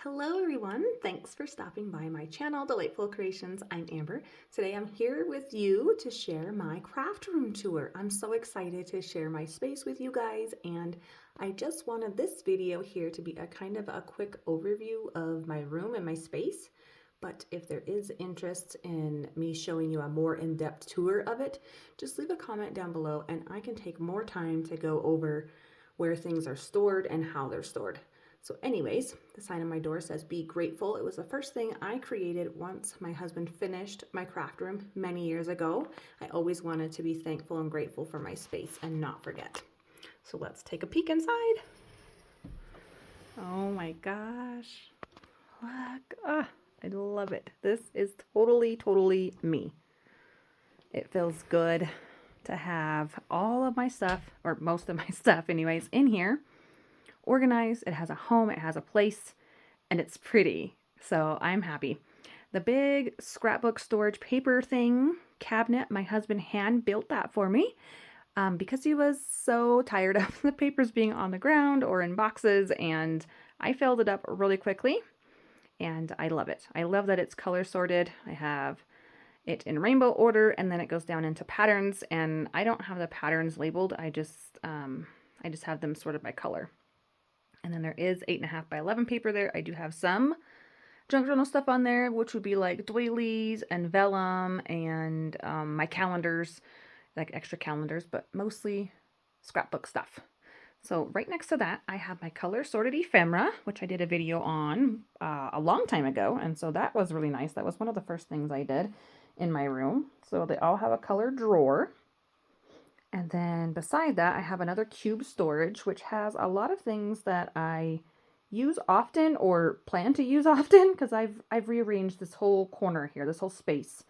Hello everyone, thanks for stopping by my channel, Delightful Creations. I'm Amber. Today I'm here with you to share my craft room tour. I'm so excited to share my space with you guys, and I just wanted this video here to be a kind of a quick overview of my room and my space. But if there is interest in me showing you a more in-depth tour of it, just leave a comment down below and I can take more time to go over where things are stored and how they're stored. So anyways, the sign on my door says be grateful. It was the first thing I created once my husband finished my craft room many years ago. I always wanted to be thankful and grateful for my space and not forget. So let's take a peek inside. Oh my gosh. Look. I love it. This is totally me. It feels good to have all of my stuff, or most of my stuff anyways, in here. Organized. It has a home, it has a place, and it's pretty. So I'm happy. The big scrapbook storage paper thing cabinet, my husband hand built that for me because he was so tired of the papers being on the ground or in boxes, and I filled it up really quickly, and I love it. I love that it's color sorted. I have it in rainbow order, and then it goes down into patterns, and I don't have the patterns labeled. I just have them sorted by color. And then there is 8.5 by 11 paper there. I do have some junk journal stuff on there, which would be like doilies and vellum and my calendars, like extra calendars, but mostly scrapbook stuff. So right next to that, I have my color sorted ephemera, which I did a video on a long time ago. And so that was really nice. That was one of the first things I did in my room. So they all have a color drawer. And then beside that, I have another cube storage, which has a lot of things that I use often or plan to use often, because I've rearranged this whole corner here, this whole space.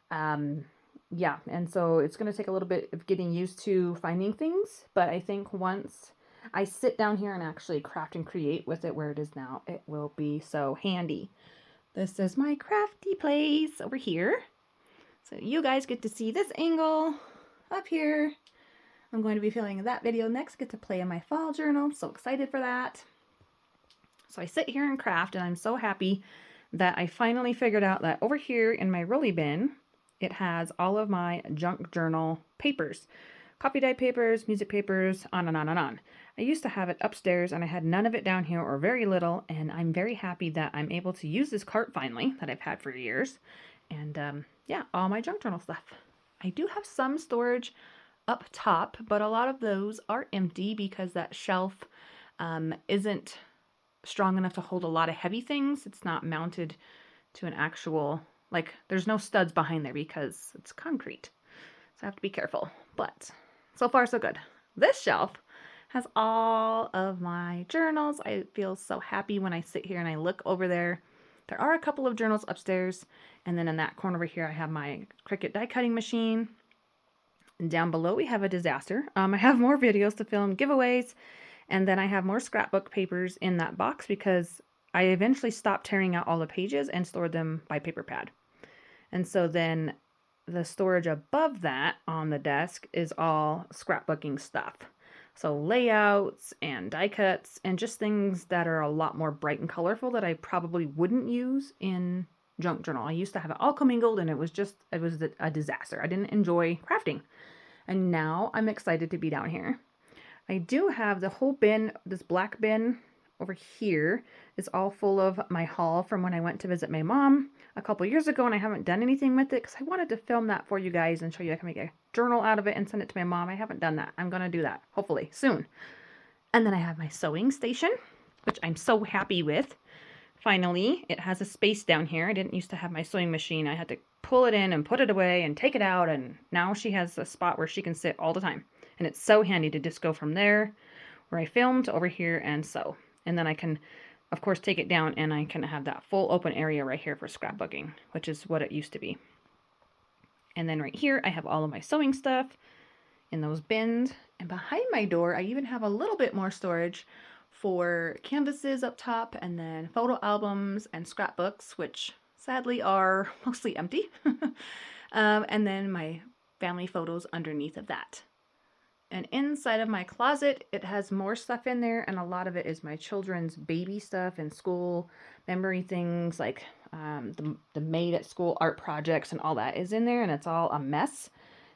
Yeah, and so it's going to take a little bit of getting used to finding things, but I think once I sit down here and actually craft and create with it where it is now, it will be so handy. This is my crafty place over here. So you guys get to see this angle up here. I'm going to be filming that video next, get to play in my fall journal. So excited for that. So I sit here and craft, and I'm so happy that I finally figured out that over here in my rolly bin, it has all of my junk journal papers. Coffee dye papers, music papers, on and on and on. I used to have it upstairs and I had none of it down here, or very little, and I'm very happy that I'm able to use this cart finally that I've had for years. And yeah, all my junk journal stuff. I do have some storage up top, but a lot of those are empty because that shelf isn't strong enough to hold a lot of heavy things. It's not mounted to an actual, like, there's no studs behind there because it's concrete. So I have to be careful, but so far so good. This shelf has all of my journals. I feel so happy when I sit here and I look over there. There are a couple of journals upstairs, and then in that corner over here I have my Cricut die cutting machine. And down below we have a disaster. I have more videos to film, giveaways, and then I have more scrapbook papers in that box because I eventually stopped tearing out all the pages and stored them by paper pad. And so then the storage above that on the desk is all scrapbooking stuff. So layouts and die cuts and just things that are a lot more bright and colorful that I probably wouldn't use in junk journal. I used to have it all commingled and it was a disaster. I didn't enjoy crafting. And now I'm excited to be down here. I do have the whole bin, this black bin over here is all full of my haul from when I went to visit my mom a couple years ago, and I haven't done anything with it because I wanted to film that for you guys and show you I can make a journal out of it and send it to my mom. I haven't done that. I'm going to do that, hopefully, soon. And then I have my sewing station, which I'm so happy with. Finally, it has a space down here. I didn't used to have my sewing machine. I had to pull it in and put it away and take it out, and now she has a spot where she can sit all the time. And it's so handy to just go from there where I filmed over here and sew. And then I can, of course, take it down and I can have that full open area right here for scrapbooking, which is what it used to be. And then right here, I have all of my sewing stuff in those bins. And behind my door, I even have a little bit more storage for canvases up top, and then photo albums and scrapbooks, which sadly are mostly empty. And then my family photos underneath of that. And inside of my closet, it has more stuff in there, and a lot of it is my children's baby stuff and school memory things, like the made at school art projects and all that is in there, and it's all a mess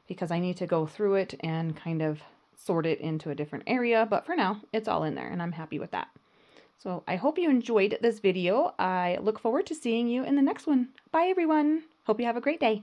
because I need to go through it and kind of sort it into a different area. But for now, it's all in there, and I'm happy with that. So I hope you enjoyed this video. I look forward to seeing you in the next one. Bye, everyone. Hope you have a great day.